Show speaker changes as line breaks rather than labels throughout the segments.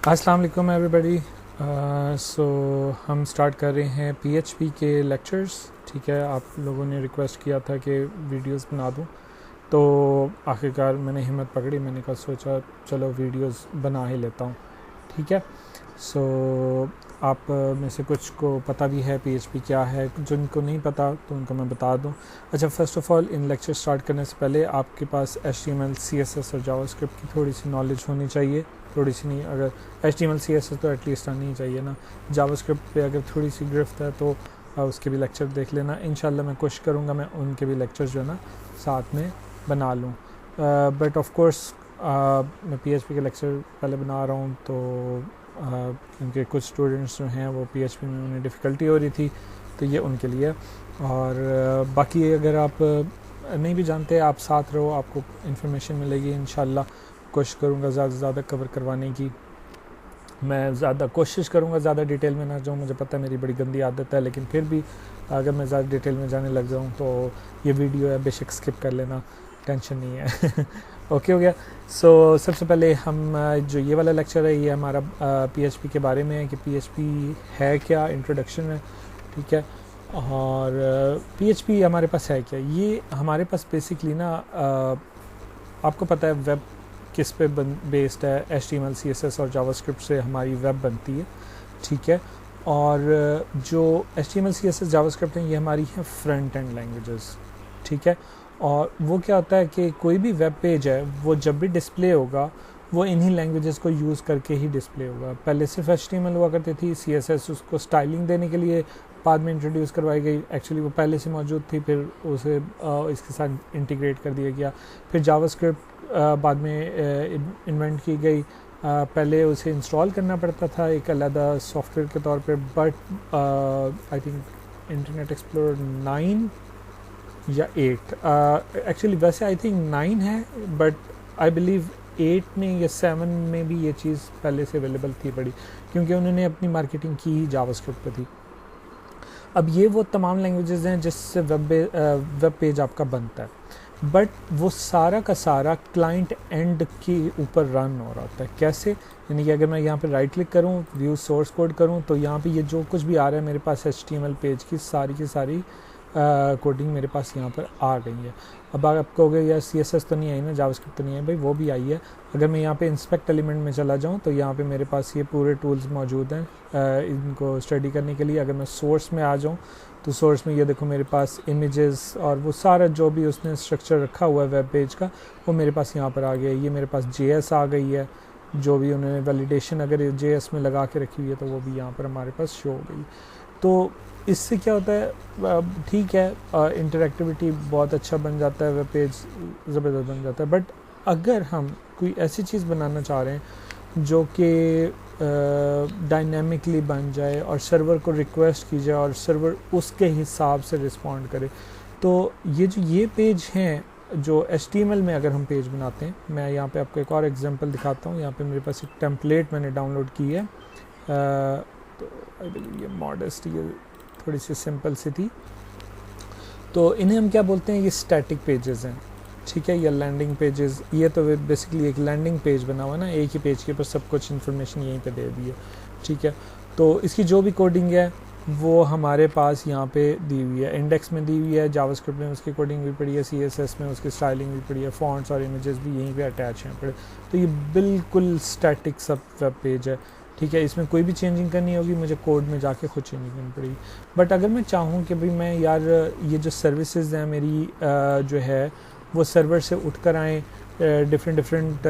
अस्सलाम वालेकुम एवरीबॉडी। सो हम स्टार्ट कर रहे हैं पीएचपी के लेक्चर्स। ठीक है, आप लोगों ने रिक्वेस्ट किया था कि वीडियोस बना दूं, तो आखिरकार मैंने हिम्मत पकड़ी। मैंने कहा सोचा चलो वीडियोस बना ही लेता हूं। ठीक है, सो आप में से कुछ को पता भी है पीएचपी क्या है, जिनको नहीं पता तो उनको मैं बता दूं। अच्छा, first of all in lecture start करने से पहले आपके पास HTML CSS और जावास्क्रिप्ट की थोड़ी सी नॉलेज होनी चाहिए। थोड़ी सी नहीं, अगर HTML CSS तो एटलीस्ट आनी ही चाहिए ना। जावास्क्रिप्ट पे अगर थोड़ी सी गिरफ्त है तो उसके भी लेक्चर देख लेना। इंशाल्लाह मैं कोशिश करूँगा मैं उनके भी लेक्चर जो है ना साथ में बना लूँ। बट ऑफ कोर्स मैं PHP के लेक्चर पहले बना रहा हूँ, तो क्योंकि कुछ स्टूडेंट्स जो हैं वो PHP में उन्हें डिफ़िकल्टी हो रही थी, तो ये उनके लिए। और बाकी अगर आप नहीं भी जानते, आप साथ रहो, आपको इन्फॉर्मेशन मिलेगी इंशाल्लाह। कोशिश करूँगा ज़्यादा से ज़्यादा कवर करवाने की। मैं ज़्यादा कोशिश करूँगा ज़्यादा डिटेल में ना जाऊँ, मुझे पता है मेरी बड़ी गंदी आदत है, लेकिन फिर भी अगर मैं ज़्यादा डिटेल में जाने लग जाऊँ तो ये वीडियो है बेशक स्किप कर लेना, टेंशन नहीं है। ओके हो गया। सो सबसे पहले हम जो ये वाला लेक्चर है ये हमारा PHP के बारे में है कि PHP है क्या, इंट्रोडक्शन है। ठीक है, और PHP हमारे पास है क्या। ये हमारे पास बेसिकली ना आपको पता है वेब किस पे बेस्ड है। HTML CSS और जावास्क्रिप्ट से हमारी वेब बनती है। ठीक है, और जो HTML CSS जावास्क्रिप्ट हैं ये हमारी हैं फ्रंट एंड लैंग्वेजेस। ठीक है, और वो क्या होता है कि कोई भी वेब पेज है वो जब भी डिस्प्ले होगा वो इन्हीं लैंग्वेजेस को यूज़ करके ही डिस्प्ले होगा। पहले सिर्फ HTML हुआ करती थी, CSS उसको स्टाइलिंग देने के लिए बाद में इंट्रोड्यूस करवाई गई। एक्चुअली वो पहले से मौजूद थी, फिर उसे इसके साथ इंटीग्रेट कर दिया गया। फिर जावास्क्रिप्ट बाद में इन्वेंट की गई। पहले उसे इंस्टॉल करना पड़ता था एक अलग सॉफ्टवेयर के तौर पे, but I think internet explorer 9 या 8, एक्चुअली वैसे आई थिंक 9 है, बट आई बिलीव 8 में या 7 में भी ये चीज़ पहले से अवेलेबल थी बड़ी, क्योंकि उन्होंने अपनी मार्केटिंग की ही जावास्क्रिप्ट पे थी। अब ये वो तमाम लैंग्वेजेस हैं जिससे वेब पेज आपका बनता है, बट वो सारा का सारा क्लाइंट एंड के ऊपर रन हो रहा होता है। कैसे, यानी कि अगर मैं यहाँ पे राइट क्लिक करूँ, व्यू सोर्स कोड करूँ, तो यहाँ पे ये जो कुछ भी आ रहा है मेरे पास HTML पेज की सारी कोडिंग मेरे पास यहाँ पर आ गई है। अब आप कहोगे यार CSS तो नहीं आई ना, जावास्क्रिप्ट तो नहीं है, भाई वो भी आई है। अगर मैं यहाँ पे इंस्पेक्ट एलिमेंट में चला जाऊँ तो यहाँ पे मेरे पास ये पूरे टूल्स मौजूद हैं इनको स्टडी करने के लिए। अगर मैं सोर्स में आ जाऊँ तो सोर्स में ये देखो मेरे पास इमेजेस और वो सारा जो भी उसने स्ट्रक्चर रखा हुआ है वेब पेज का, वो मेरे पास यहाँ पर आ गया। ये मेरे पास JS आ गई है, जो भी उन्होंने वैलिडेशन अगर JS में लगा के रखी हुई है तो वो भी यहाँ पर हमारे पास शो हो गई। तो इससे क्या होता है, ठीक है, इंटरेक्टिविटी बहुत अच्छा बन जाता है, वेब पेज ज़बरदस्त बन जाता है। बट अगर हम कोई ऐसी चीज़ बनाना चाह रहे हैं जो कि डायनेमिकली बन जाए और सर्वर को रिक्वेस्ट की जाए और सर्वर उसके हिसाब से रिस्पॉन्ड करे, तो ये पेज हैं जो HTML में अगर हम पेज बनाते हैं। मैं यहाँ पे आपको एक और एग्जांपल दिखाता हूँ। यहाँ पे मेरे पास एक टेम्पलेट मैंने डाउनलोड की है, तो आई बिलीव ये मॉडेस्ट, ये थोड़ी सी सिंपल सी थी। तो इन्हें हम क्या बोलते हैं, ये स्टैटिक पेजेस हैं। ठीक है, या लैंडिंग पेजेस। ये तो बेसिकली एक लैंडिंग पेज बना हुआ ना, एक ही पेज के ऊपर सब कुछ इन्फॉर्मेशन यहीं पे दे दी है। ठीक है, तो इसकी जो भी कोडिंग है वो हमारे पास यहाँ पे दी हुई है, इंडेक्स में दी हुई है, जावास्क्रिप्ट में उसकी कोडिंग भी पड़ी है, CSS में उसकी स्टाइलिंग भी पड़ी है, फॉन्ट्स और इमेजेस भी यहीं पे अटैच हैं पड़े। तो ये बिल्कुल स्टैटिक सब वेब पेज है। ठीक है, इसमें कोई भी चेंजिंग करनी होगी मुझे कोड में जाके खुद चेंजिंग करनी पड़ेगी। बट अगर मैं चाहूँ कि भाई मैं यार ये जो सर्विसेज हैं मेरी जो है वो सर्वर से उठ कर आएँ, डिफरेंट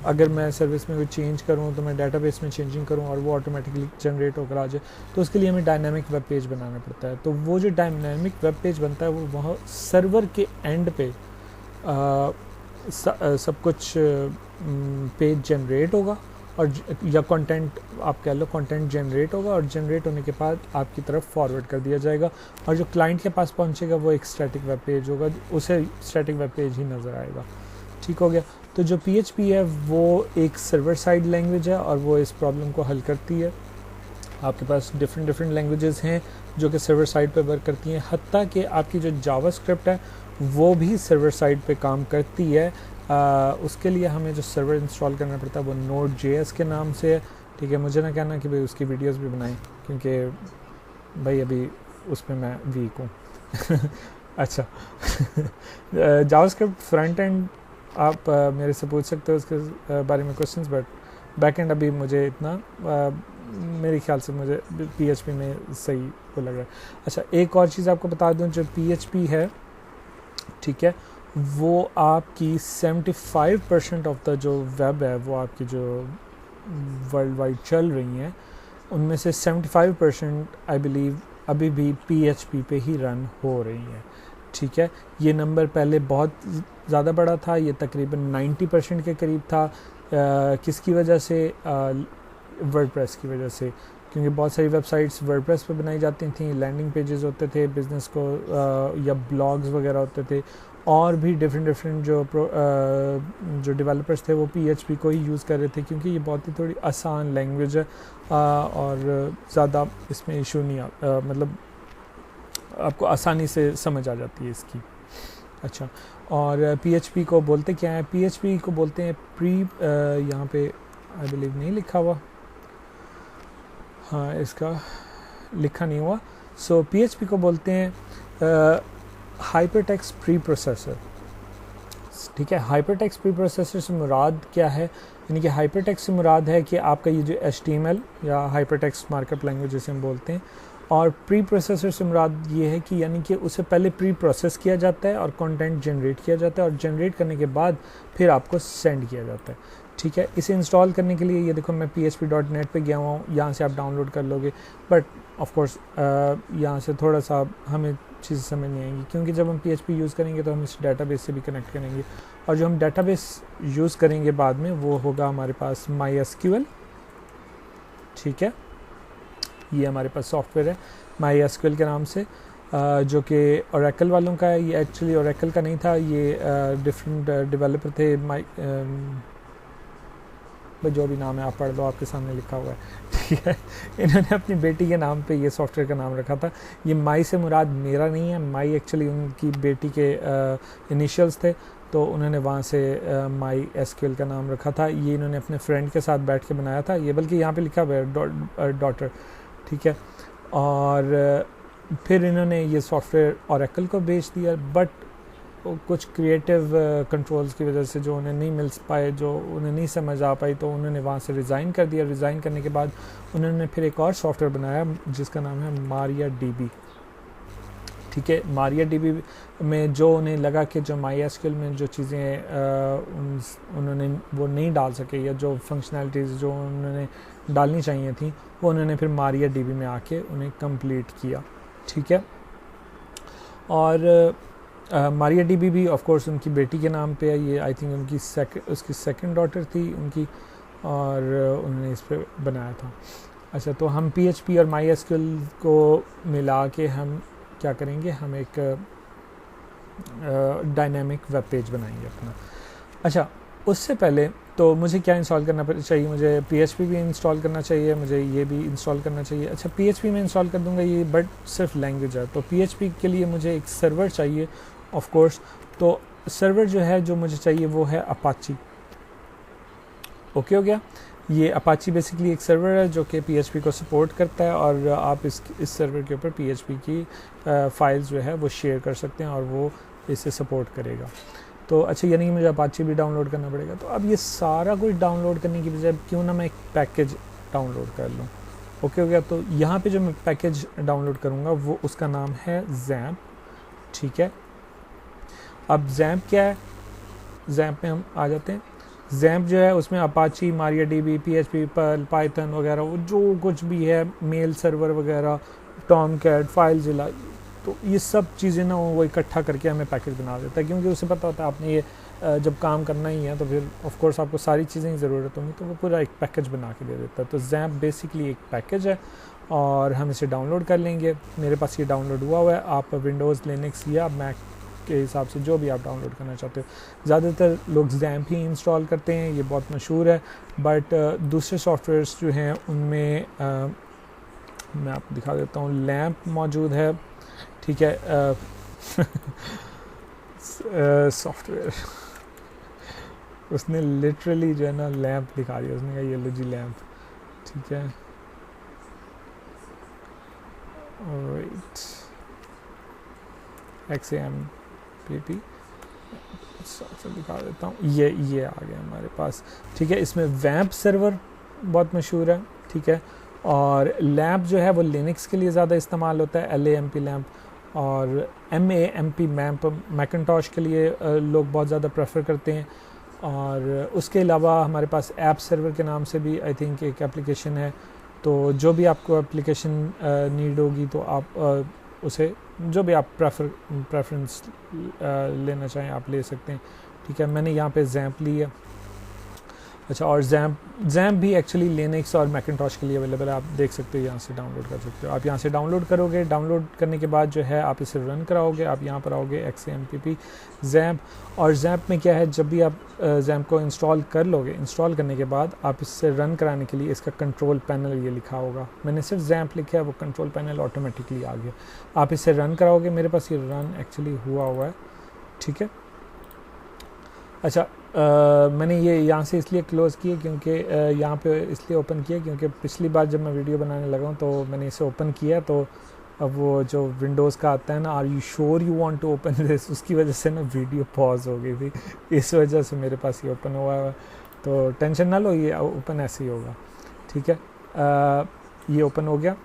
अगर मैं सर्विस में कोई चेंज करूँ तो मैं डेटाबेस में चेंजिंग करूँ और वो ऑटोमेटिकली जनरेट होकर आ जाए, तो उसके लिए हमें डायनामिक वेब पेज बनाना पड़ता है। तो वो जो डायनामिक वेब पेज बनता है वो वहाँ सर्वर के एंड पे सब कुछ पेज जनरेट होगा, और या कंटेंट आप कह लो, कंटेंट जनरेट होगा और जनरेट होने के बाद आपकी तरफ फॉरवर्ड कर दिया जाएगा, और जो क्लाइंट के पास पहुंचेगा वो एक स्टैटिक वेब पेज होगा, उसे स्टैटिक वेब पेज ही नज़र आएगा। ठीक हो गया। तो जो PHP है वो एक सर्वर साइड लैंग्वेज है और वो इस प्रॉब्लम को हल करती है। आपके पास डिफरेंट लैंग्वेजेस हैं जो कि सर्वर साइड पे वर्क करती हैं, हत्ता कि आपकी जो जावास्क्रिप्ट है वो भी सर्वर साइड पे काम करती है। उसके लिए हमें जो सर्वर इंस्टॉल करना पड़ता है वो Node.js के नाम से है। ठीक है, मुझे ना कहना कि भाई उसकी वीडियोस भी बनाएं, क्योंकि भाई अभी उस पर मैं वीक हूँ। अच्छा, जावास्क्रिप्ट फ्रंट एंड आप मेरे से पूछ सकते हो उसके बारे में क्वेश्चंस, बट बैक एंड अभी मुझे इतना मेरे ख्याल से मुझे PHP में सही वो लग रहा है। अच्छा, एक और चीज़ आपको बता दूं, जो PHP है, ठीक है, वो आपकी 75% ऑफ द जो वेब है, वो आपकी जो वर्ल्ड वाइड चल रही हैं, उनमें से 75% आई बिलीव अभी भी PHP पे ही रन हो रही हैं। ठीक है, ये नंबर पहले बहुत ज़्यादा बड़ा था, ये तकरीबन 90% के करीब था। किसकी वजह से? वर्डप्रेस की वजह से, क्योंकि बहुत सारी वेबसाइट्स वर्डप्रेस पे बनाई जाती थी, लैंडिंग पेजेस होते थे बिज़नेस को, या ब्लॉग्स वगैरह होते थे, और भी डिफरेंट जो डेवलपर्स थे वो PHP को ही यूज़ कर रहे थे, क्योंकि ये बहुत ही थोड़ी आसान लैंग्वेज है, और ज़्यादा इसमें इशू नहीं मतलब आपको आसानी से समझ आ जाती है इसकी। अच्छा, और PHP को बोलते क्या है? PHP को बोलते हैं यहाँ पे आई बिलीव नहीं लिखा हुआ, हाँ इसका लिखा नहीं हुआ। सो PHP को बोलते हैं हाइपरटेक्स्ट प्री प्रोसेसर। ठीक है, हाइपरटेक्स्ट प्री प्रोसेसर से मुराद क्या है? यानी कि हाइपरटेक्स्ट से मुराद है कि आपका ये जो HTML या हाइपरटेक्स्ट मार्कअप लैंग्वेज जिसे हम बोलते हैं, और प्री प्रोसेसर से मुराद ये है कि यानी कि उसे पहले प्री प्रोसेस किया जाता है और कंटेंट जनरेट किया जाता है, और जनरेट करने के बाद फिर आपको सेंड किया जाता है। ठीक है, इसे इंस्टॉल करने के लिए ये देखो मैं php.net पे गया हुआ हूँ, यहाँ से आप डाउनलोड कर लोगे, बट ऑफ कोर्स यहाँ से थोड़ा सा हमें चीज़ समझ नहीं आएंगी, क्योंकि जब हम PHP यूज़ करेंगे तो हम इस डेटाबेस से भी कनेक्ट करेंगे, और जो हम डेटाबेस यूज़ करेंगे बाद में वो होगा हमारे पास MySQL। ठीक है, ये हमारे पास सॉफ्टवेयर है MySQL के नाम से, जो कि Oracle वालों का है। ये एक्चुअली Oracle का नहीं था, ये डिफरेंट डेवलपर थे, जो भी नाम है आप पढ़ लो, आपके सामने लिखा हुआ है। ठीक है, इन्होंने अपनी बेटी के नाम पे ये सॉफ्टवेयर का नाम रखा था। ये माई से मुराद मेरा नहीं है, माई एक्चुअली उनकी बेटी के इनिशियल्स थे, तो उन्होंने वहाँ से MySQL का नाम रखा था। ये इन्होंने अपने फ्रेंड के साथ बैठ के बनाया था, ये बल्कि यहाँ पे लिखा हुआ है डॉटर। ठीक है, और फिर इन्होंने ये सॉफ्टवेयर Oracle को बेच दिया, बट कुछ क्रिएटिव कंट्रोल्स की वजह से जो उन्हें नहीं मिल पाए, जो उन्हें नहीं समझ आ पाई, तो उन्होंने वहाँ से रिज़ाइन कर दिया। रिज़ाइन करने के बाद उन्होंने फिर एक और सॉफ्टवेयर बनाया जिसका नाम है MariaDB। ठीक है, MariaDB में जो उन्हें लगा कि जो MySQL में जो चीज़ें उन्होंने वो नहीं डाल सके, या जो फंक्शनैलिटीज़ जो उन्होंने डालनी चाहिए थी, वो उन्होंने फिर MariaDB में आके उन्हें कंप्लीट किया। ठीक है, और MariaDB भी ऑफ कोर्स उनकी बेटी के नाम पे है, ये आई थिंक उनकी उसकी सेकंड डॉटर थी उनकी, और उन्होंने इस पे बनाया था। अच्छा, तो हम PHP और MySQL को मिला के हम क्या करेंगे? हम एक डायनामिक वेब पेज बनाएंगे अपना। अच्छा, उससे पहले तो मुझे क्या इंस्टॉल करना चाहिए? मुझे PHP भी इंस्टॉल करना चाहिए, मुझे ये भी इंस्टॉल करना चाहिए। अच्छा, PHP में इंस्टॉल कर दूंगा ये, बट सिर्फ लैंग्वेज है, तो PHP के लिए मुझे एक सर्वर चाहिए ऑफ कोर्स। तो सर्वर जो है जो मुझे चाहिए वो है Apache। ओके हो गया, ये Apache बेसिकली एक सर्वर है जो कि PHP को सपोर्ट करता है, और आप इस सर्वर के ऊपर PHP की फाइल्स जो है वो शेयर कर सकते हैं, और वो इसे सपोर्ट करेगा। तो अच्छा, यानी कि मुझे Apache भी डाउनलोड करना पड़ेगा। तो अब ये सारा कुछ डाउनलोड करने की बजाय क्यों ना मैं एक पैकेज डाउनलोड कर लूँ। ओके हो गया, तो यहाँ पे जो मैं पैकेज डाउनलोड करूँगा वो उसका नाम है XAMPP। ठीक है, अब XAMPP क्या है? XAMPP में हम आ जाते हैं। XAMPP जो है उसमें Apache, MariaDB, PHP, Perl, Python वगैरह, वो जो कुछ भी है, मेल सर्वर वगैरह, Tomcat, FileZilla, तो ये सब चीज़ें ना वो इकट्ठा करके हमें पैकेज बना देता है, क्योंकि उसे पता होता है आपने ये जब काम करना ही है तो फिर ऑफ कोर्स आपको सारी चीज़ें की ज़रूरत होंगी, तो वो पूरा एक पैकेज बना के दे देता है। तो XAMPP बेसिकली एक पैकेज है, और हम इसे डाउनलोड कर लेंगे। मेरे पास ये डाउनलोड हुआ है। आप विंडोज़, लिनक्स या मैक के हिसाब से जो भी आप डाउनलोड करना चाहते हो, ज़्यादातर लोग XAMPP ही इंस्टॉल करते हैं, ये बहुत मशहूर है। बट दूसरे सॉफ्टवेयर्स जो हैं उनमें मैं आपको दिखा देता हूँ, लैम्प मौजूद है। ठीक है, सॉफ्टवेयर उसने लिटरली जो है ना लैम्प दिखा दिया, उसने कहा ये लो जी लैम्प। ठीक है। राइट, XAMPP दिखा देता हूँ, ये आ गया हमारे पास। ठीक है, इसमें वैम्प सर्वर बहुत मशहूर है। ठीक है, और लैम्प जो है वो लिनक्स के लिए ज़्यादा इस्तेमाल होता है, LAMP लैम्प, और MAMP मैम्प मैकिन्टॉश के लिए लोग बहुत ज़्यादा प्रेफर करते हैं। और उसके अलावा हमारे पास ऐप सर्वर के नाम से भी आई थिंक एक एप्लीकेशन है। तो जो भी आपको एप्लीकेशन नीड होगी तो आप उसे जो भी आप प्रेफरेंस लेना चाहें आप ले सकते हैं। ठीक है, मैंने यहाँ पे ज़ैम्प ली है। अच्छा, और ज़ैम्प भी एक्चुअली लिनक्स और मैकिन्टॉश के लिए अवेलेबल है, आप देख सकते हो, यहाँ से डाउनलोड कर सकते हो। आप यहाँ से डाउनलोड करोगे, डाउनलोड करने के बाद जो है आप इसे रन कराओगे। आप यहाँ पर आओगे XAMPP ज़ैम्प, और ज़ैम्प में क्या है, जब भी आप ज़ैम्प को इंस्टॉल कर लोगे, इंस्टॉल करने के बाद आप इससे रन कराने के लिए इसका कंट्रोल पैनल ये लिखा होगा। मैंने सिर्फ ज़ैम्प लिखा है, वो कंट्रोल पैनल ऑटोमेटिकली आ गया। आप इसे रन कराओगे, मेरे पास ये रन एक्चुअली हुआ है। ठीक है, अच्छा, मैंने ये यहाँ से इसलिए क्लोज़ किया क्योंकि यहाँ पे इसलिए ओपन किया क्योंकि पिछली बार जब मैं वीडियो बनाने लगा हूँ तो मैंने इसे ओपन किया, तो अब वो जो विंडोज़ का आता है ना, are you sure you want to open this, उसकी वजह से ना वीडियो पॉज हो गई थी, इस वजह से मेरे पास ये ओपन हुआ है। तो टेंशन ना लो, ये ओपन ऐसे ही होगा। ठीक है, ये ओपन हो गया।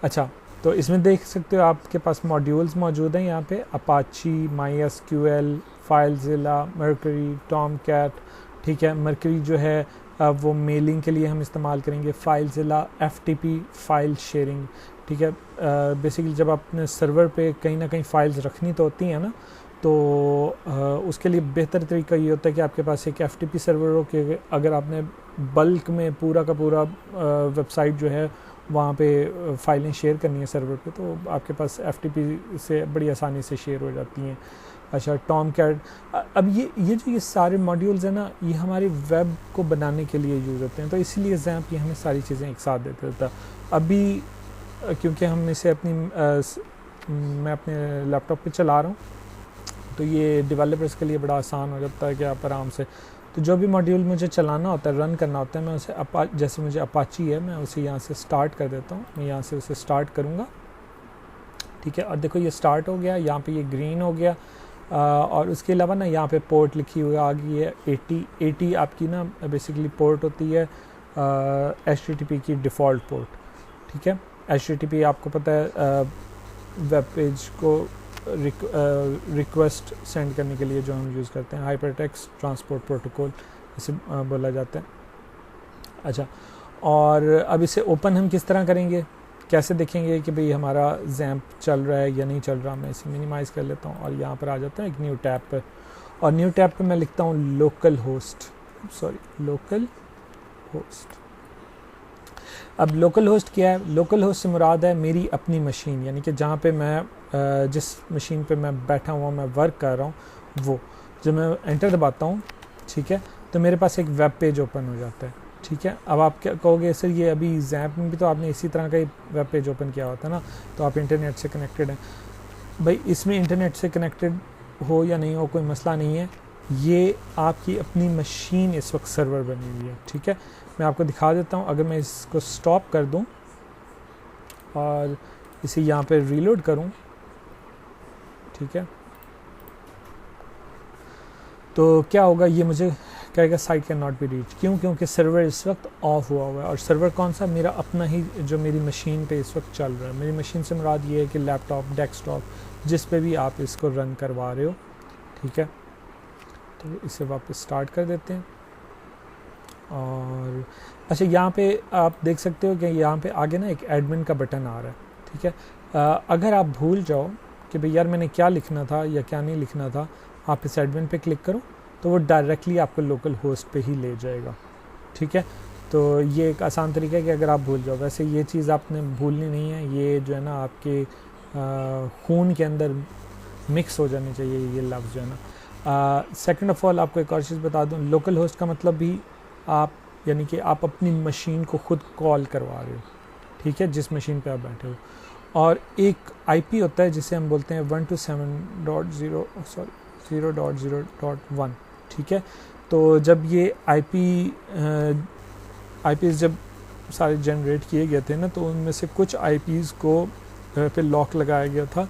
अच्छा, तो इसमें देख सकते हो आपके पास मॉड्यूल्स मौजूद हैं यहाँ पे, अपाची, MySQL, फाइलज़िला, मर्करी, टॉमकैट। ठीक है, मर्करी जो है वो मेलिंग के लिए हम इस्तेमाल करेंगे, फाइलज़िला FTP फाइल शेयरिंग। ठीक है, बेसिकली जब आप अपने सर्वर पे कहीं ना कहीं फ़ाइल्स रखनी तो होती हैं ना, तो उसके लिए बेहतर तरीका ये होता है कि आपके पास एक FTP सर्वर हो, कि अगर आपने बल्क में पूरा का पूरा वेबसाइट जो है वहाँ पे फ़ाइलें शेयर करनी है सर्वर पे, तो आपके पास FTP से बड़ी आसानी से शेयर हो जाती हैं। अच्छा, टॉमकैट, अब ये जो ये सारे मॉड्यूल्स हैं ना, ये हमारे वेब को बनाने के लिए यूज़ होते हैं, तो इसीलिए ज़ैम्प ये हमें सारी चीज़ें एक साथ देते था। अभी क्योंकि हम इसे मैं अपने लैपटॉप पे चला रहा हूँ, तो ये डेवलपर्स के लिए बड़ा आसान हो जाता है कि आप आराम से, तो जो भी मॉड्यूल मुझे चलाना होता है, रन करना होता है, मैं उसे जैसे मुझे अपाची है, मैं उसे यहाँ से स्टार्ट कर देता हूँ। मैं यहाँ से उसे स्टार्ट करूँगा। ठीक है, और देखो ये स्टार्ट हो गया, यहाँ पे ये ग्रीन हो गया। और उसके अलावा ना यहाँ पे पोर्ट लिखी हुई आ गई है 80 आपकी ना बेसिकली पोर्ट होती है HTTP की डिफ़ॉल्ट पोर्ट। ठीक है, HTTP आपको पता है वेब पेज को रिक्वेस्ट सेंड करने के लिए जो हम यूज़ करते हैं, हाइपरटेक्स्ट ट्रांसपोर्ट प्रोटोकॉल इसे बोला जाता है। अच्छा, और अब इसे ओपन हम किस तरह करेंगे, कैसे देखेंगे कि भाई हमारा ज़ैम्प चल रहा है या नहीं चल रहा। मैं इसे मिनिमाइज़ कर लेता हूँ और यहाँ पर आ जाता है एक न्यू टैब पर, और न्यू टैब पर मैं लिखता हूँ लोकल होस्ट। अब लोकल होस्ट क्या है? लोकल होस्ट से मुराद है मेरी अपनी मशीन, यानी कि जहाँ पे मैं जिस मशीन पे मैं बैठा हुआ मैं वर्क कर रहा हूँ, वो जब मैं एंटर दबाता हूँ, ठीक है, तो मेरे पास एक वेब पेज ओपन हो जाता है। ठीक है, अब आप क्या कहोगे, सर ये अभी ज़ैम्प में भी तो आपने इसी तरह का ही वेब पेज ओपन किया होता है ना, तो आप इंटरनेट से कनेक्टेड हैं। भाई इसमें इंटरनेट से कनेक्टेड हो या नहीं हो कोई मसला नहीं है, ये आपकी अपनी मशीन इस वक्त सर्वर बनी हुई है। ठीक है, मैं आपको दिखा देता हूँ। अगर मैं इसको स्टॉप कर दूँ और इसे यहाँ पे रीलोड करूँ, ठीक है, तो क्या होगा, ये मुझे कहेगा site can not be reach. क्यों? क्योंकि सर्वर इस वक्त ऑफ हुआ हुआ है। और सर्वर कौन सा? मेरा अपना ही, जो मेरी मशीन पे इस वक्त चल रहा है। मेरी मशीन से मुराद ये है कि लैपटॉप, डेस्कटॉप, जिस पे भी आप इसको रन करवा रहे हो। ठीक है, तो इसे वापस स्टार्ट कर देते हैं। और अच्छा, यहाँ पे आप देख सकते हो कि यहाँ पे आगे ना एक एडमिन का बटन आ रहा है। ठीक है, अगर आप भूल जाओ कि भाई यार मैंने क्या लिखना था या क्या नहीं लिखना था, आप इस एडमिन पे क्लिक करो तो वो डायरेक्टली आपको लोकल होस्ट पे ही ले जाएगा। ठीक है, तो ये एक आसान तरीका है कि अगर आप भूल जाओ, वैसे ये चीज़ आपने भूलनी नहीं है, ये जो है ना आपके खून के अंदर मिक्स हो जानी चाहिए ये लफ्ज़ जो है ना। सेकंड ऑफ ऑल आपको एक और चीज़ बता दूं, लोकल होस्ट का मतलब भी आप, यानी कि आप अपनी मशीन को ख़ुद कॉल करवा रहे हो। ठीक है, जिस मशीन पे आप बैठे हो। और एक IP होता है जिसे हम बोलते हैं 127.0.0.1। ठीक है, तो जब ये IP जब सारे जनरेट किए गए थे ना, तो उनमें से कुछ आईपीज़ को पे लॉक लगाया गया था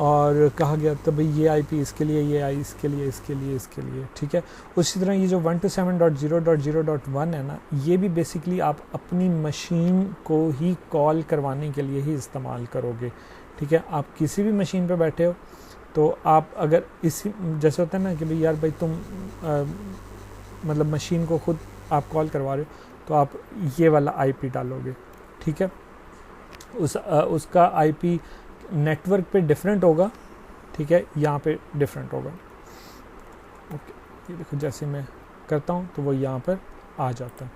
और कहा गया था भाई ये आईपी इसके लिए, ये आई इसके लिए, इसके लिए, इसके लिए, ठीक है। उसी तरह ये जो 127.0.0.1 है ना, ये भी बेसिकली आप अपनी मशीन को ही कॉल करवाने के लिए ही इस्तेमाल करोगे, ठीक है। आप किसी भी मशीन पे बैठे हो तो आप अगर इसी जैसे होता है ना कि भाई यार भाई तुम मतलब मशीन को खुद आप कॉल करवा रहे हो तो आप ये वाला आईपी डालोगे, ठीक है। उसका आईपी नेटवर्क पे डिफरेंट होगा, ठीक है, यहाँ पे डिफरेंट होगा। ओके, ये देखो जैसे मैं करता हूँ तो वो यहाँ पर आ जाता है।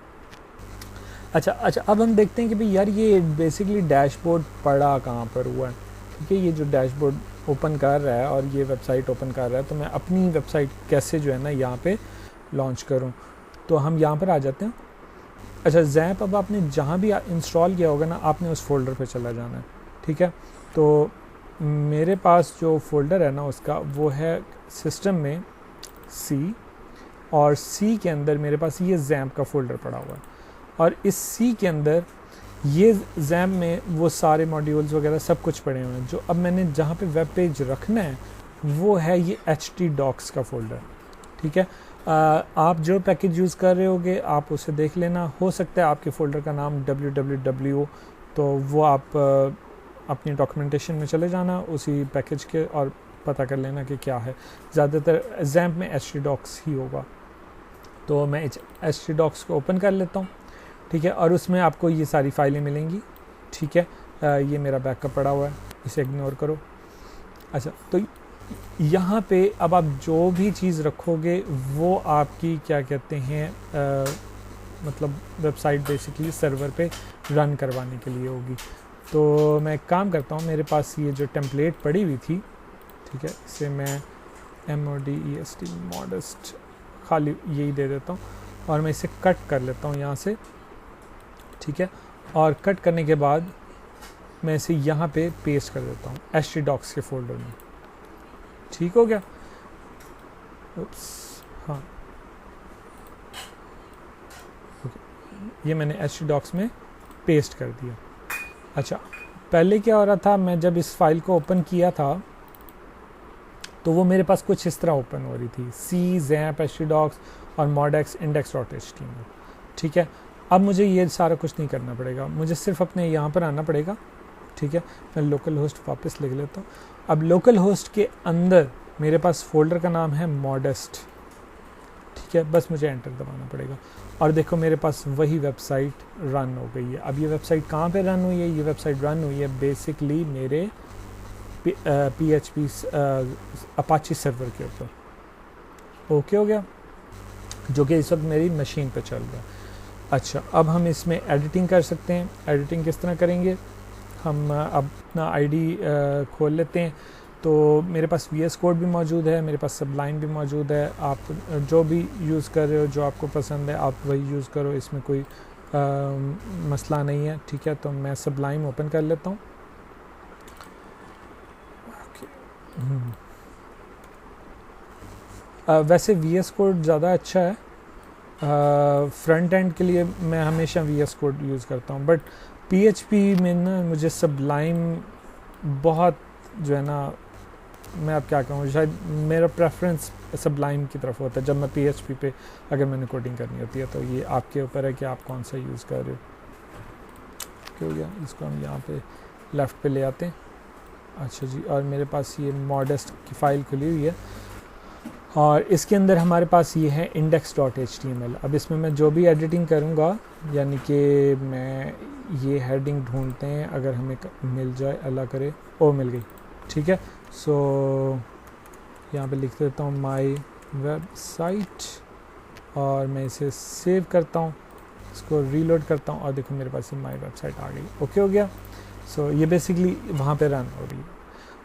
अच्छा, अब हम देखते हैं कि भाई यार ये बेसिकली डैशबोर्ड पड़ा कहाँ पर हुआ है, ठीक है। ये जो डैशबोर्ड ओपन कर रहा है और ये वेबसाइट ओपन कर रहा है, तो मैं अपनी वेबसाइट कैसे जो है ना यहाँ पे लॉन्च करूँ। तो हम यहाँ पर आ जाते हैं। अच्छा, ज़ैप अब आपने जहाँ भी इंस्टॉल किया होगा ना, आपने उस फोल्डर पे चला जाना है, ठीक है। तो मेरे पास जो फोल्डर है ना उसका वो है सिस्टम में सी, और सी के अंदर मेरे पास ये ज़ैप का फ़ोल्डर पड़ा हुआ है, और इस सी के अंदर ये ज़ैप में वो सारे मॉड्यूल्स वगैरह सब कुछ पड़े हुए हैं। जो अब मैंने जहाँ पे वेब पेज रखना है वो है ये htdocs का फ़ोल्डर, ठीक है। आप जो पैकेज यूज़ कर रहे होगे आप उसे देख लेना। हो सकता है आपके फ़ोल्डर का नाम www, तो वो आप अपनी डॉक्यूमेंटेशन में चले जाना उसी पैकेज के और पता कर लेना कि क्या है। ज़्यादातर ज़ैप में htdocs ही होगा। तो मैं htdocs को ओपन कर लेता हूँ, ठीक है, और उसमें आपको ये सारी फाइलें मिलेंगी, ठीक है। ये मेरा बैकअप पड़ा हुआ है, इसे इग्नोर करो। अच्छा, तो यहाँ पे अब आप जो भी चीज़ रखोगे वो आपकी क्या कहते हैं मतलब वेबसाइट बेसिकली सर्वर पे रन करवाने के लिए होगी। तो मैं काम करता हूँ, मेरे पास ये जो टेम्पलेट पड़ी हुई थी, ठीक है, इसे मैं modest खाली यही दे देता हूँ और मैं इसे कट कर लेता हूँ यहाँ से, ठीक है। और कट करने के बाद मैं इसे यहाँ पे पेस्ट कर देता हूँ htdocs के फोल्डर में, ठीक हो गया। उप्स, हाँ, ओके, ये मैंने htdocs में पेस्ट कर दिया। अच्छा, पहले क्या हो रहा था, मैं जब इस फाइल को ओपन किया था तो वो मेरे पास कुछ इस तरह ओपन हो रही थी, सी, ज़ैप, htdocs और modex index.html, ठीक है। अब मुझे ये सारा कुछ नहीं करना पड़ेगा, मुझे सिर्फ अपने यहाँ पर आना पड़ेगा, ठीक है। मैं लोकल होस्ट वापस लिख लेता हूँ। अब लोकल होस्ट के अंदर मेरे पास फोल्डर का नाम है modest, ठीक है, बस मुझे एंटर दबाना पड़ेगा और देखो मेरे पास वही वेबसाइट रन हो गई है। अब ये वेबसाइट कहाँ पे रन हुई है? ये वेबसाइट रन हुई है बेसिकली मेरे PHP अपाची सर्वर के ऊपर। ओके हो गया, जो कि इस वक्त मेरी मशीन पे चल रहा है। अच्छा, अब हम इसमें एडिटिंग कर सकते हैं। एडिटिंग किस तरह करेंगे? हम अपना आईडी खोल लेते हैं। तो मेरे पास VS कोड भी मौजूद है, मेरे पास सबलाइम भी मौजूद है। आप जो भी यूज़ कर रहे हो, जो आपको पसंद है आप वही यूज़ करो, इसमें कोई मसला नहीं है, ठीक है। तो मैं सबलाइम ओपन कर लेता हूँ। वैसे VS कोड ज़्यादा अच्छा है, फ्रंट एंड के लिए मैं हमेशा VS कोड यूज़ करता हूँ, बट PHP में ना मुझे सबलाइम बहुत जो है ना, मैं अब क्या कहूँ, शायद मेरा प्रेफरेंस सबलाइम की तरफ होता है जब मैं PHP पे अगर मैंने कोडिंग करनी होती है। तो ये आपके ऊपर है कि आप कौन सा यूज़ कर रहे हो। क्यों गया, इसको हम यहाँ पे लेफ़्ट पे ले आते हैं। अच्छा जी, और मेरे पास ये modest की फ़ाइल खुली हुई है और इसके अंदर हमारे पास ये है index.html। अब इसमें मैं जो भी एडिटिंग करूँगा, यानी कि मैं ये हेडिंग ढूंढते हैं, अगर हमें मिल जाए, अल्लाह करे, ओ मिल गई, ठीक है। सो यहाँ पे लिख देता हूँ माई वेबसाइट और मैं इसे सेव करता हूँ, इसको रीलोड करता हूँ और देखो मेरे पास ये माई वेबसाइट आ गई। ओके हो गया। सो ये बेसिकली वहाँ पे रन हो रही है।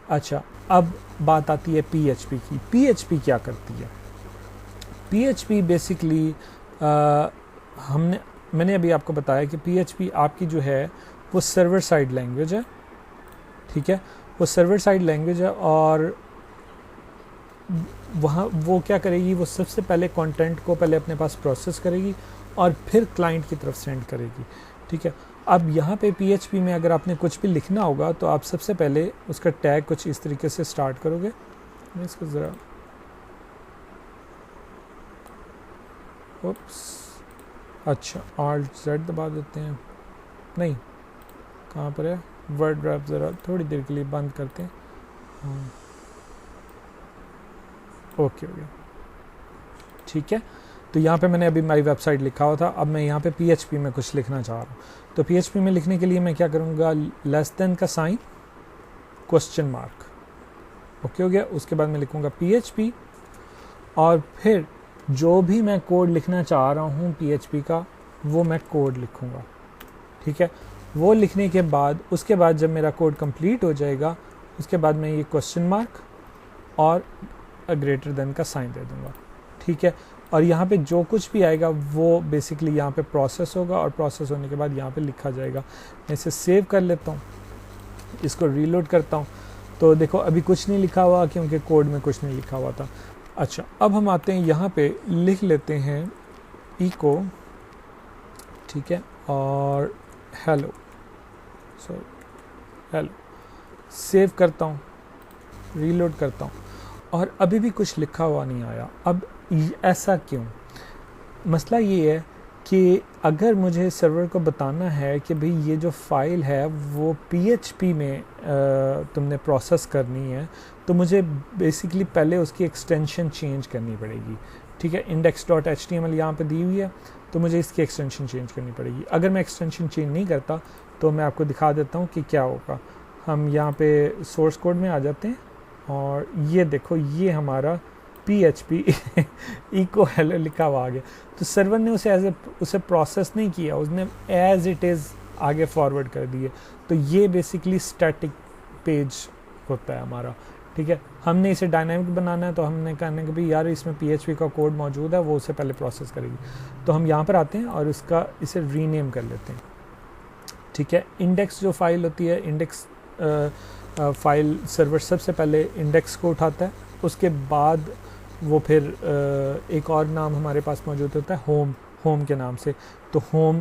अच्छा, अब बात आती है PHP की। PHP क्या करती है? PHP बेसिकली मैंने अभी आपको बताया कि PHP आपकी जो है वो सर्वर साइड लैंग्वेज है, ठीक है। वो सर्वर साइड लैंग्वेज है और वहाँ वो क्या करेगी, वो सबसे पहले कंटेंट को पहले अपने पास प्रोसेस करेगी और फिर क्लाइंट की तरफ सेंड करेगी, ठीक है। अब यहाँ पे PHP में अगर आपने कुछ भी लिखना होगा तो आप सबसे पहले उसका टैग कुछ इस तरीके से स्टार्ट करोगे। मैं इसको ज़रा अच्छा Alt+Z दबा देते हैं, नहीं कहाँ पर है, वर्ड रैप ज़रा थोड़ी देर के लिए बंद करते हैं। हाँ ओके हो गया, ठीक है। तो यहाँ पे मैंने अभी माई वेबसाइट लिखा हुआ था, अब मैं यहाँ पे PHP में कुछ लिखना चाह रहा हूँ। तो PHP में लिखने के लिए मैं क्या करूँगा, लेस देन का साइन, क्वेश्चन मार्क, ओके हो गया। उसके बाद मैं लिखूँगा PHP और फिर जो भी मैं कोड लिखना चाह रहा हूँ PHP का वो मैं कोड लिखूँगा, ठीक है। वो लिखने के बाद उसके बाद जब मेरा कोड कंप्लीट हो जाएगा उसके बाद मैं ये क्वेश्चन मार्क और ग्रेटर देन का साइन दे दूँगा, ठीक है। और यहाँ पे जो कुछ भी आएगा वो बेसिकली यहाँ पे प्रोसेस होगा और प्रोसेस होने के बाद यहाँ पे लिखा जाएगा। मैं इसे सेव कर लेता हूँ, इसको रीलोड करता हूँ, तो देखो अभी कुछ नहीं लिखा हुआ क्योंकि कोड में कुछ नहीं लिखा हुआ था। अच्छा अब हम आते हैं यहाँ पे लिख लेते हैं इको, ठीक है, और हेलो, सॉरी हेलो, सेव करता हूँ, रीलोड करता हूँ और अभी भी कुछ लिखा हुआ नहीं आया। अब ऐसा क्यों? मसला ये है कि अगर मुझे सर्वर को बताना है कि भाई ये जो फाइल है वो PHP में तुमने प्रोसेस करनी है तो मुझे बेसिकली पहले उसकी एक्सटेंशन चेंज करनी पड़ेगी, ठीक है। index.html यहाँ पे दी हुई है तो मुझे इसकी एक्सटेंशन चेंज करनी पड़ेगी। अगर मैं एक्सटेंशन चेंज नहीं करता तो मैं आपको दिखा देता हूँ कि क्या होगा। हम यहाँ पे सोर्स कोड में आ जाते हैं और ये देखो ये हमारा PHP इको हेलो लिखा हुआ आ गया। तो सर्वर ने उसे प्रोसेस नहीं किया, उसने एज इट इज़ आगे फॉरवर्ड कर दिए। तो ये बेसिकली स्टैटिक पेज होता है हमारा, ठीक है। हमने इसे डायनामिक बनाना है तो हमने कहना कि भाई यार इसमें PHP का कोड मौजूद है, वो उसे पहले प्रोसेस करेगी। तो हम यहाँ पर आते हैं और इसे रीनेम कर लेते हैं, ठीक है। इंडेक्स जो फाइल होती है, इंडेक्स फाइल सर्वर सबसे पहले इंडेक्स को उठाता है, उसके बाद वो फिर एक और नाम हमारे पास मौजूद होता है होम के नाम से। तो होम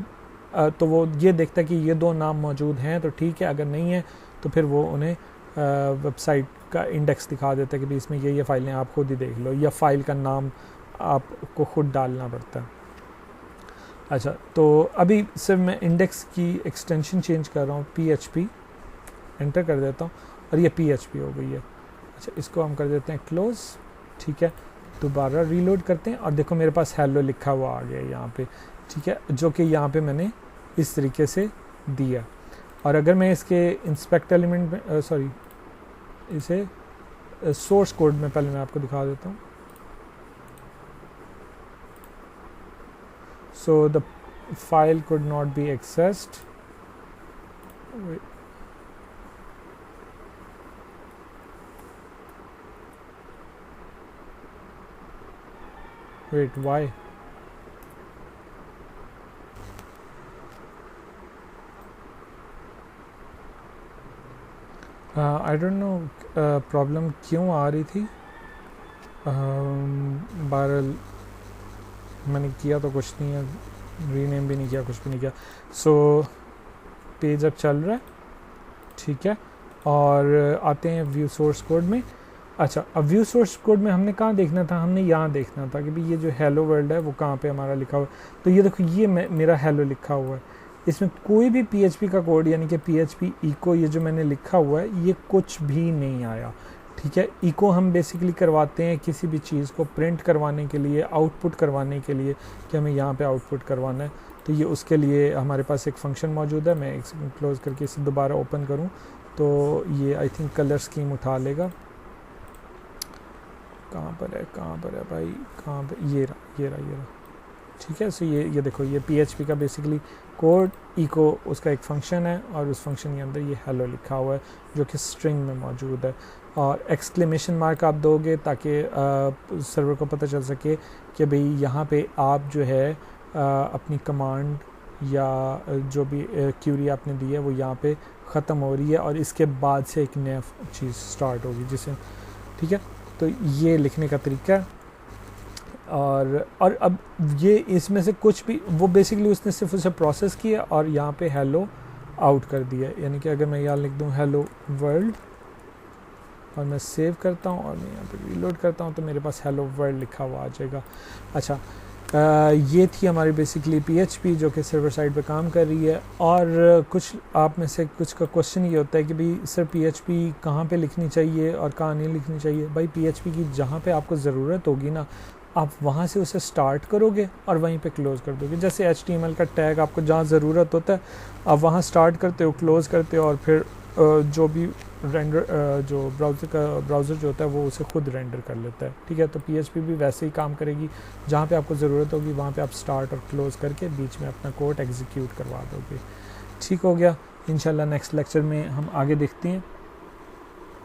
तो वो ये देखता है कि ये दो नाम मौजूद हैं तो ठीक है, अगर नहीं है तो फिर वो उन्हें वेबसाइट का इंडेक्स दिखा देता है कि भाई इसमें ये फाइलें आप खुद ही देख लो, या फाइल का नाम आपको खुद डालना पड़ता है। अच्छा तो अभी सिर्फ मैं इंडेक्स की एक्सटेंशन चेंज कर रहा हूँ, PHP एंटर कर देता हूँ और ये PHP हो गई है। अच्छा इसको हम कर देते हैं क्लोज, ठीक है। दोबारा रीलोड करते हैं और देखो मेरे पास हेलो लिखा हुआ आ गया यहाँ पे, ठीक है, जो कि यहाँ पे मैंने इस तरीके से दिया। और अगर मैं इसके इंस्पेक्ट एलिमेंट में इसे सोर्स कोड में पहले मैं आपको दिखा देता हूँ। So the file could not be accessed, wait why? I don't know problem क्यों आ रही थी। बहरहाल मैंने किया तो कुछ नहीं है, रीनेम भी नहीं किया, कुछ भी नहीं किया। सो पेज अब चल रहा है, ठीक है। और आते हैं व्यू सोर्स कोड में। अच्छा अब व्यू सोर्स कोड में हमने कहाँ देखना था, हमने यहाँ देखना था कि भाई ये जो हेलो वर्ल्ड है वो कहाँ पे हमारा लिखा हुआ है। तो ये देखो ये मेरा हेलो लिखा हुआ है, इसमें कोई भी PHP का कोड यानी कि PHP इको ये जो मैंने लिखा हुआ है ये कुछ भी नहीं आया, ठीक है। इको हम बेसिकली करवाते हैं किसी भी चीज़ को प्रिंट करवाने के लिए, आउटपुट करवाने के लिए कि हमें यहाँ पे आउटपुट करवाना है। तो ये उसके लिए हमारे पास एक फंक्शन मौजूद है। मैं एक क्लोज करके इसे दोबारा ओपन करूँ तो ये आई थिंक कलर स्कीम उठा लेगा। कहाँ पर है भाई, कहाँ पर, ये रहा, ठीक है। सो ये देखो ये PHP का बेसिकली कोड, इको उसका एक फंक्शन है और उस फंक्शन के अंदर ये हेलो लिखा हुआ है जो कि स्ट्रिंग में मौजूद है। और एक्सक्लेमेशन मार्क आप दोगे ताकि सर्वर को पता चल सके कि भाई यहाँ पे आप जो है अपनी कमांड या जो भी क्यूरी आपने दी है वो यहाँ पे ख़त्म हो रही है और इसके बाद से एक नया चीज़ स्टार्ट होगी जिसे, ठीक है। तो ये लिखने का तरीका है। और अब ये इसमें से कुछ भी वो बेसिकली उसने सिर्फ उसे प्रोसेस किया और यहाँ पे हेलो आउट कर दिया। यानी कि अगर मैं यहाँ लिख दूँ हेलो वर्ल्ड और मैं सेव करता हूँ और मैं यहाँ पे रीलोड करता हूँ तो मेरे पास हेलो वर्ल्ड लिखा हुआ आ जाएगा। अच्छा, ये थी हमारी बेसिकली PHP जो कि सर्वर साइड पे काम कर रही है। और कुछ आप में से कुछ का क्वेश्चन ये होता है कि भाई सर PHP कहाँ पे लिखनी चाहिए और कहाँ नहीं लिखनी चाहिए। भाई PHP की जहाँ पे आपको ज़रूरत होगी ना, आप वहाँ से उसे स्टार्ट करोगे और वहीं पे क्लोज़ कर दोगे। जैसे HTML का टैग आपको जहाँ ज़रूरत होता है आप वहाँ स्टार्ट करते हो, क्लोज़ करते हो और फिर जो भी रेंडर जो ब्राउज़र जो होता है वो उसे खुद रेंडर कर लेता है। ठीक है, तो PHP भी वैसे ही काम करेगी। जहाँ पे आपको ज़रूरत होगी वहाँ पे आप स्टार्ट और क्लोज़ करके बीच में अपना कोड एग्जीक्यूट करवा दोगे। ठीक हो गया। इंशाल्लाह नेक्स्ट लेक्चर में हम आगे देखते हैं।